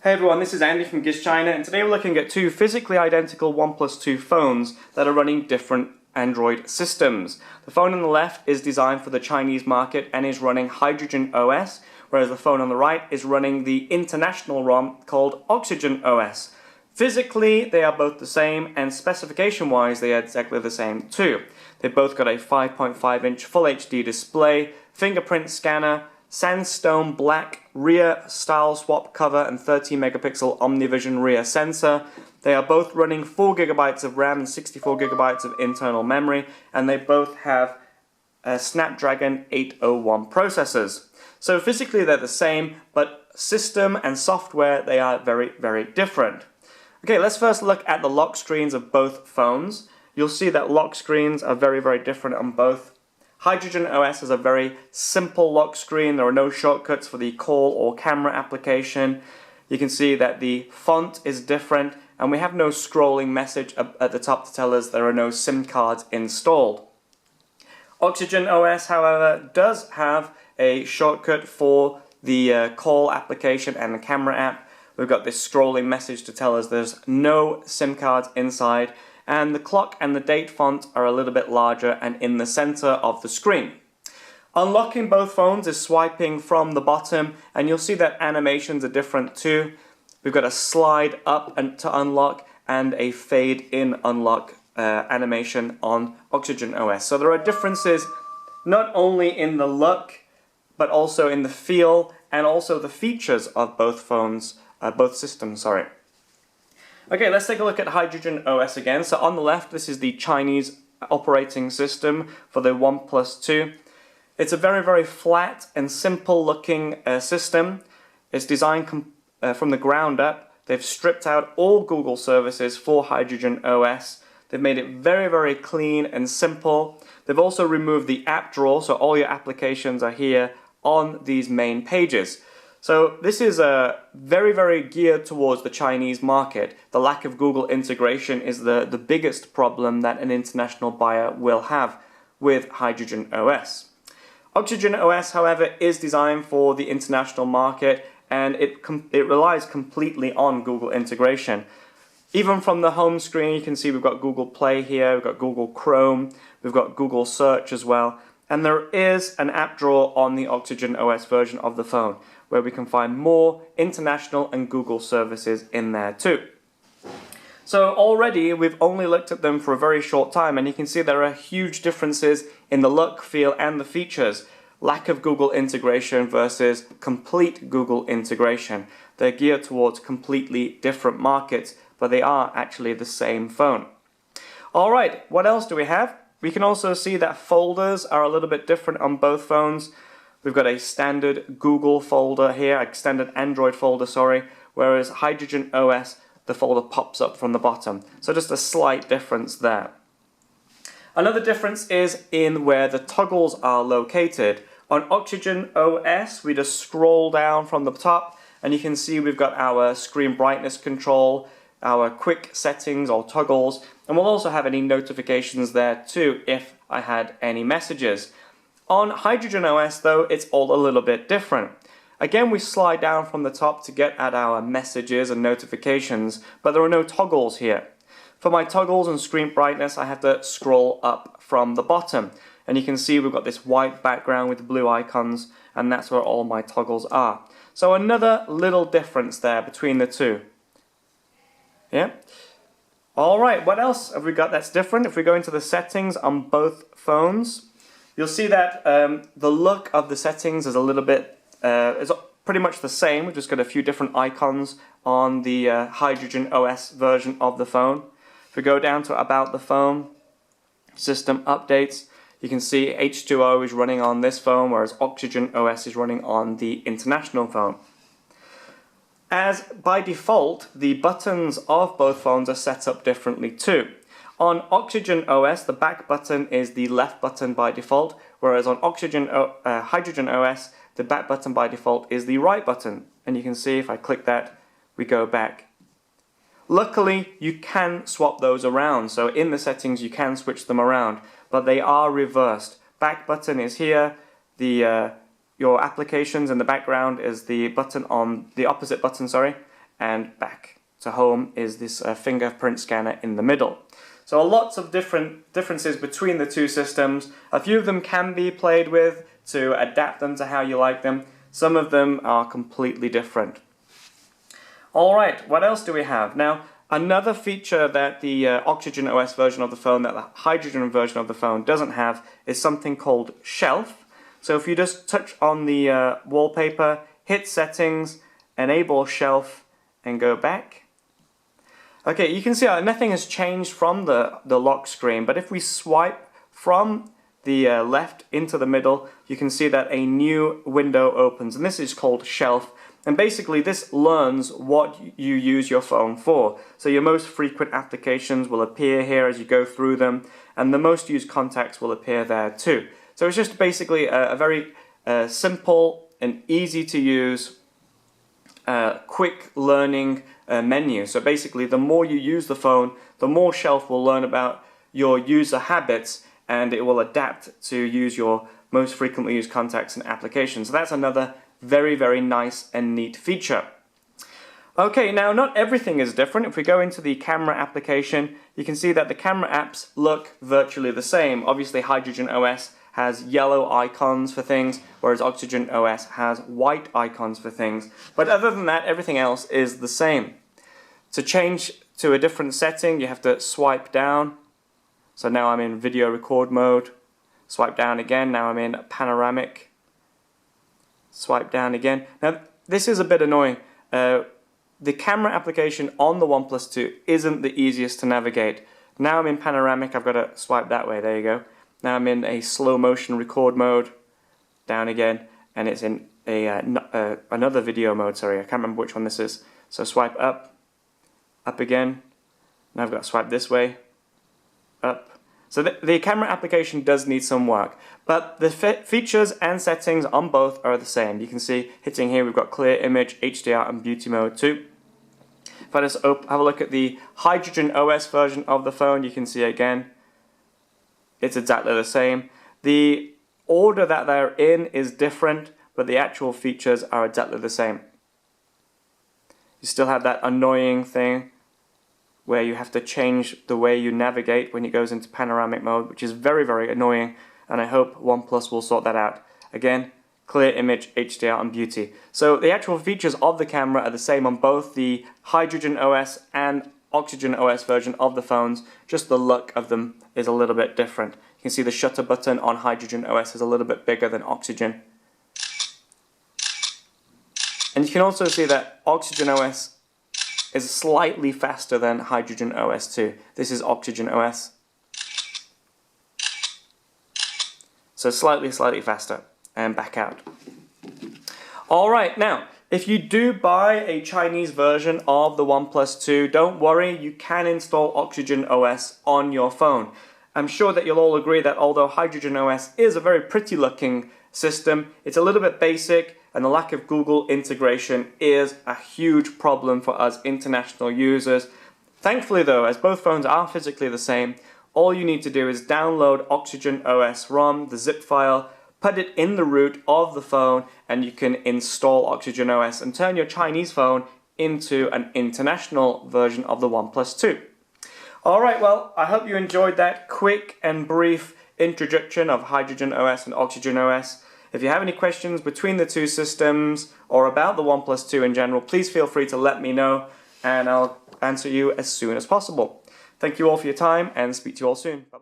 Hey everyone, this is Andy from Gizchina, and today we're looking at two physically identical OnePlus 2 phones that are running different Android systems. The phone on the left is designed for the Chinese market and is running Hydrogen OS, whereas the phone on the right is running the international ROM called Oxygen OS. Physically, they are both the same, and specification-wise, they are exactly the same too. They've both got a 5.5-inch Full HD display, fingerprint scanner, sandstone black rear style swap cover and 13-megapixel OmniVision rear sensor. They are both running 4GB of RAM and 64GB of internal memory, and they both have Snapdragon 801 processors. So physically they're the same, but system and software they are very, very different. Okay, let's first look at the lock screens of both phones. You'll see that lock screens are very, very different on both. Hydrogen OS has a very simple lock screen. There are no shortcuts for the call or camera application. You can see that the font is different, and we have no scrolling message at the top to tell us there are no SIM cards installed. Oxygen OS, however, does have a shortcut for the call application and the camera app. We've got this scrolling message to tell us there's no SIM cards inside, and the clock and the date font are a little bit larger and in the center of the screen. Unlocking both phones is swiping from the bottom, and you'll see that animations are different too. We've got a slide up and to unlock and a fade in unlock animation on Oxygen OS. So there are differences not only in the look but also in the feel and also the features of both phones, both systems, sorry. Okay, let's take a look at Hydrogen OS again. So on the left, this is the Chinese operating system for the OnePlus 2. It's a very, very flat and simple looking system. It's designed from the ground up. They've stripped out all Google services for Hydrogen OS. They've made it very, very clean and simple. They've also removed the app drawer, so all your applications are here on these main pages. So this is very, very geared towards the Chinese market. The lack of Google integration is the biggest problem that an international buyer will have with Hydrogen OS. Oxygen OS, however, is designed for the international market, and it relies completely on Google integration. Even from the home screen, you can see we've got Google Play here, we've got Google Chrome, we've got Google Search as well, and there is an app drawer on the Oxygen OS version of the phone, where we can find more international and Google services in there too. So already we've only looked at them for a very short time, and you can see there are huge differences in the look, feel and the features. Lack of Google integration versus complete Google integration. They're geared towards completely different markets, but they are actually the same phone. Alright, what else do we have? We can also see that folders are a little bit different on both phones. We've got a standard Google folder here, a standard Android folder, sorry, whereas Hydrogen OS, the folder pops up from the bottom. So just a slight difference there. Another difference is in where the toggles are located. On Oxygen OS, we just scroll down from the top, and you can see we've got our screen brightness control, our quick settings or toggles, and we'll also have any notifications there too if I had any messages. On Hydrogen OS though, it's all a little bit different. Again, we slide down from the top to get at our messages and notifications, but there are no toggles here. For my toggles and screen brightness, I have to scroll up from the bottom. And you can see we've got this white background with blue icons, and that's where all my toggles are. So another little difference there between the two. Yeah? Alright, what else have we got that's different? If we go into the settings on both phones, you'll see that the look of the settings is a little bit, is pretty much the same. We've just got a few different icons on the Hydrogen OS version of the phone. If we go down to About the Phone, System Updates, you can see H2O is running on this phone, whereas Oxygen OS is running on the international phone. As by default, the buttons of both phones are set up differently too. On Oxygen OS, the back button is the left button by default, whereas on Hydrogen OS, the back button by default is the right button. And you can see if I click that, we go back. Luckily, you can swap those around, so in the settings you can switch them around, but they are reversed. Back button is here, your applications in the background is the button on the opposite button, sorry, and back to home is this fingerprint scanner in the middle. So lots of differences between the two systems. A few of them can be played with to adapt them to how you like them. Some of them are completely different. Alright, what else do we have? Now, another feature that the Oxygen OS version of the phone, that the Hydrogen version of the phone doesn't have, is something called Shelf. So if you just touch on the wallpaper, hit Settings, enable Shelf, and go back. Okay, you can see nothing has changed from the lock screen, but if we swipe from the left into the middle, you can see that a new window opens, and this is called Shelf. And basically this learns what you use your phone for. So your most frequent applications will appear here as you go through them, and the most used contacts will appear there too. So it's just basically a very simple and easy to use, quick learning menu. So basically the more you use the phone, the more Shelf will learn about your user habits, and it will adapt to use your most frequently used contacts and applications. So that's another very, very nice and neat feature. Okay, now not everything is different. If we go into the camera application, you can see that the camera apps look virtually the same. Obviously Hydrogen OS has yellow icons for things, whereas Oxygen OS has white icons for things. But other than that, everything else is the same. To change to a different setting, you have to swipe down. So now I'm in video record mode. Swipe down again, now I'm in panoramic. Swipe down again. Now this is a bit annoying. The camera application on the OnePlus 2 isn't the easiest to navigate. Now I'm in panoramic, I've got to swipe that way, there you go. Now I'm in a slow motion record mode, down again, and it's in another video mode, sorry, I can't remember which one this is. So swipe up, up again, now I've got to swipe this way, up. So the camera application does need some work, but the features and settings on both are the same. You can see hitting here we've got clear image, HDR and beauty mode too. If I just have a look at the Hydrogen OS version of the phone, you can see again it's exactly the same. The order that they're in is different, but the actual features are exactly the same. You still have that annoying thing where you have to change the way you navigate when it goes into panoramic mode, which is very, very annoying, and I hope OnePlus will sort that out. Again, clear image, HDR and beauty. So the actual features of the camera are the same on both the Hydrogen OS and Oxygen OS version of the phones, just the look of them is a little bit different. You can see the shutter button on Hydrogen OS is a little bit bigger than Oxygen. And you can also see that Oxygen OS is slightly faster than Hydrogen OS 2. This is Oxygen OS. So slightly faster, and back out. Alright, now, if you do buy a Chinese version of the OnePlus 2, don't worry, you can install Oxygen OS on your phone. I'm sure that you'll all agree that although Hydrogen OS is a very pretty looking system, it's a little bit basic, and the lack of Google integration is a huge problem for us international users. Thankfully though, as both phones are physically the same, all you need to do is download Oxygen OS ROM, the zip file, put it in the root of the phone, and you can install Oxygen OS and turn your Chinese phone into an international version of the OnePlus 2. Alright, well, I hope you enjoyed that quick and brief introduction of Hydrogen OS and Oxygen OS. If you have any questions between the two systems or about the OnePlus 2 in general, please feel free to let me know and I'll answer you as soon as possible. Thank you all for your time and speak to you all soon. Bye-bye.